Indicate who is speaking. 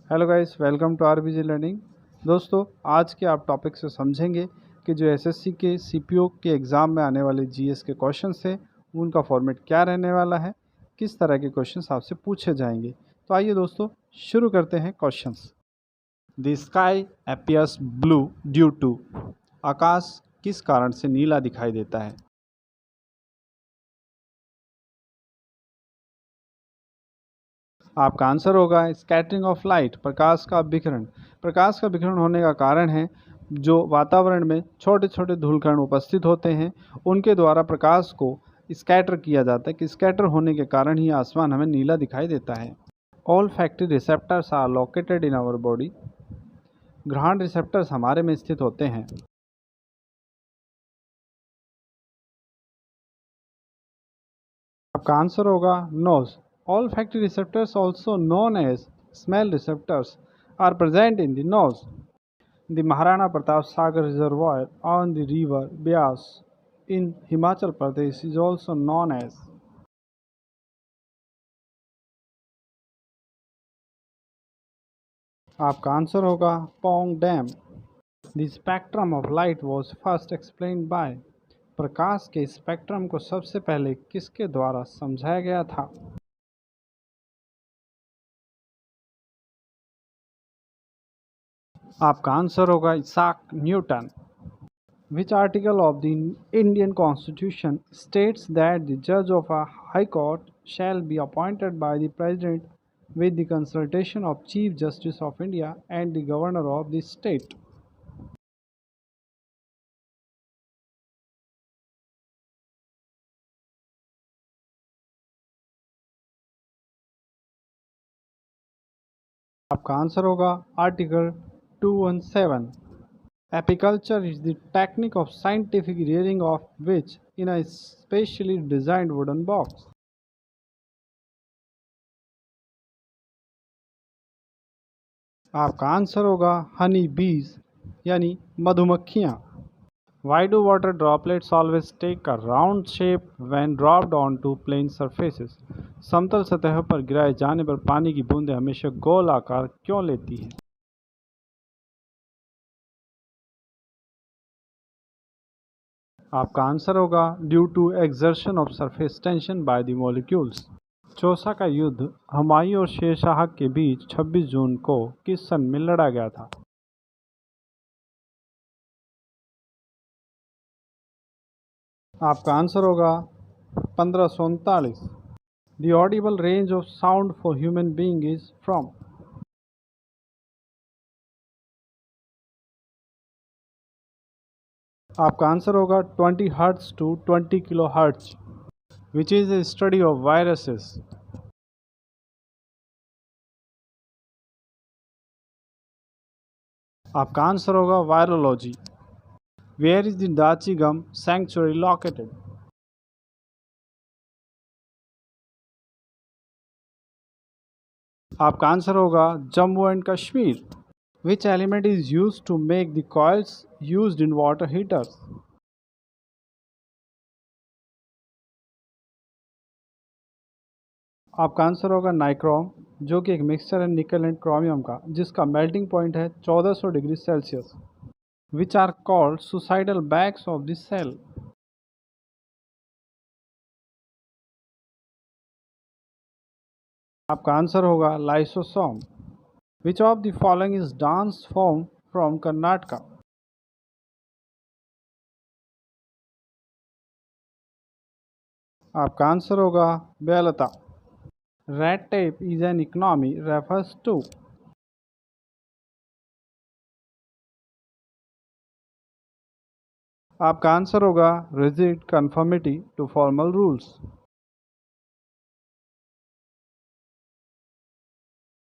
Speaker 1: Hello guys, welcome to RBG learning. दोस्तों, आज के आप टॉपिक से समझेंगे कि जो एसएससी के सीपीओ के एग्ज़ाम में आने वाले जीएस के क्वेश्चंस है, उनका फॉर्मेट क्या रहने वाला है, किस तरह के क्वेश्चंस आपसे पूछे जाएंगे। तो आइए दोस्तों, शुरू करते हैं questions. The sky appears blue due to. आकाश किस कारण से नीला दिखाई देता है? आपका आंसर होगा स्कैटरिंग ऑफ लाइट, प्रकाश का विकिरण। प्रकाश का विकिरण होने का कारण है जो वातावरण में छोटे छोटे धूलकण उपस्थित होते हैं, उनके द्वारा प्रकाश को स्कैटर किया जाता है कि स्कैटर होने के कारण ही आसमान हमें नीला दिखाई देता है। Olfactory receptors are located in our body. घ्राण रिसेप्टर्स हमारे में स्थित होते हैं। आपका आंसर होगा nose. Olfactory receptors also known as smell receptors are present in the nose. The Maharana Pratap Sagar Reservoir on the river Beas in Himachal Pradesh is also known as। आपका answer होगा Pong dam. The spectrum of light was first explained by। प्रकाश के spectrum को सबसे पहले किसके द्वारा समझाया गया था? आपका आंसर होगा Isaac Newton. Which article of the Indian Constitution states that the judge of a high court shall be appointed by the President with the consultation of Chief Justice of India and the Governor of the state? आपका answer होगा article 217। Apiculture is the technique of scientific rearing of which in a specially designed wooden box? आपका answer होगा हनी बीज यानी मधुमक्खियाँ। Why do water droplets always take a round shape when dropped onto plane surfaces? समतल सतह पर गिराए जाने पर पानी की बूंदें हमेशा गोल आकार क्यों लेती हैं? आपका आंसर होगा due to exertion of surface tension by the molecules. Chausa का युद्ध हुमायूं और शेरशाह के बीच 26 जून को किस सन में लड़ा गया था? आपका आंसर होगा 1539। The audible range of sound for human being is from। आपका आंसर होगा 20 hertz to 20 kilohertz. Which is the study of viruses. आपका आंसर होगा virology. Where is the Dachigam sanctuary located? आपका आंसर होगा Jammu and Kashmir. Which element is use to make the coils use in water heaters? आपका answer होगा nichrome, जो कि एक mixture है निकल एंड क्रोमियम का, जिसका मेल्टिंग पॉइंट है 1400 degree Celsius. Which are called suicidal bags of the cell? आपका आंसर होगा lysosome. Which of the following is dance form from Karnataka? आपका आंसर होगा बेलता। Red tape is an economy refers to. आपका answer होगा rigid conformity to formal rules.